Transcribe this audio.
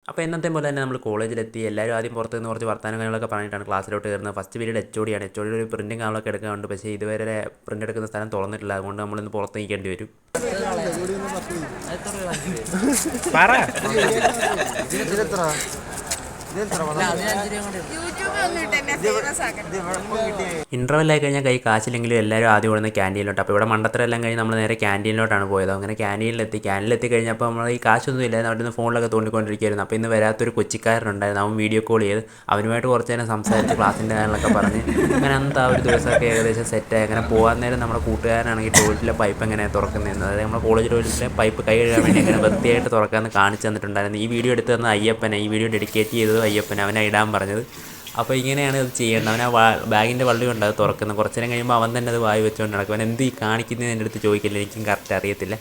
അപ്പോൾ എന്നത്തെ പോലെ തന്നെ നമ്മൾ കോളേജിലെത്തി. എല്ലാവരും ആദ്യം പുറത്ത് നിന്ന് കുറച്ച് വർത്താനം കാര്യങ്ങളൊക്കെ പറഞ്ഞിട്ടാണ് ക്ലാസ്സിലോട്ട് കയറുന്നത്. First period എച്ച്.ഒ.ഡിയാണ്. എച്ച്.ഒ.ഡിയുടെ ഒരു പ്രിൻറ്റും കാര്യങ്ങളൊക്കെ എടുക്കാറുണ്ട്. പക്ഷേ ഇതുവരെ പ്രിൻ്റ് എടുക്കുന്ന സ്ഥലം തുറന്നിട്ടില്ല. അതുകൊണ്ട് നമ്മളിന്ന് പുറത്ത് നിൽക്കേണ്ടി വരും. ഇൻ്റർവെല്ലായി കഴിഞ്ഞാൽ കൈ കാശില്ലെങ്കിലും എല്ലാവരും ആദ്യം ഓടുന്ന ക്യാൻറ്റീനിലോട്ട്. അപ്പോൾ ഇവിടെ മണ്ടത്തരെല്ലാം കഴിഞ്ഞ് നമ്മൾ നേരെ ക്യാൻറ്റീനിലോട്ടാണ് പോയത്. അങ്ങനെ ക്യാൻറ്റീനിലെത്തി കഴിഞ്ഞപ്പോൾ നമ്മൾ ഈ കാശൊന്നും ഇല്ലായിരുന്നു. അവിടെ നിന്ന് ഫോണിലൊക്കെ തോണ്ടിക്കൊണ്ടിരിക്കുകയായിരുന്നു. അപ്പോൾ ഇന്ന് വരാത്തൊരു കൊച്ചിക്കാരനുണ്ടായിരുന്നു. അവൻ വീഡിയോ കോൾ ചെയ്ത് അവനുമായിട്ട് കുറച്ച് നേരം സംസാരിച്ച് ക്ലാസ്സിൻ്റെ കാര്യങ്ങളൊക്കെ പറഞ്ഞ് അങ്ങനെ അന്നത്തെ ആ ഒരു ദിവസമൊക്കെ ഏകദേശം സെറ്റായി. അങ്ങനെ പോകാൻ നേരം നമ്മുടെ കൂട്ടുകാരനാണെങ്കിൽ ടോയ്ലറ്റിലെ പൈപ്പ് എങ്ങനെ തുറക്കുന്നതെന്ന്, അതായത് നമ്മുടെ കോളേജ് ടോയ്ലറ്റിലെ പൈപ്പ് കൈ കഴുകാൻ വേണ്ടി എങ്ങനെ വൃത്തിയായിട്ട് തുറക്കാമെന്ന് കാണിച്ചു തന്നിട്ടുണ്ടായിരുന്നു. ഈ വീഡിയോ എടുത്തു തന്ന അയ്യപ്പനെ, ഈ വീഡിയോ ഡെഡിക്കേറ്റ് ചെയ്തത് അയ്യപ്പനെ, അവനെ ഇടാൻ പറഞ്ഞത്. അപ്പോൾ ഇങ്ങനെയാണ് ഇത് ചെയ്യേണ്ടത്. അവൻ ആ ബാഗിൻ്റെ വള്ളി കൊണ്ട് അത് തുറക്കുന്നത്. കുറച്ച് നേരം കഴിയുമ്പോൾ അവൻ തന്നെ അത് വായി വെച്ചുകൊണ്ട് നടക്കും. അവൻ എന്ത് ഈ കാണിക്കുന്നതെന്ന് എൻ്റെ അടുത്ത് ചോദിക്കില്ല, എനിക്കും കറക്റ്റ് അറിയത്തില്ല.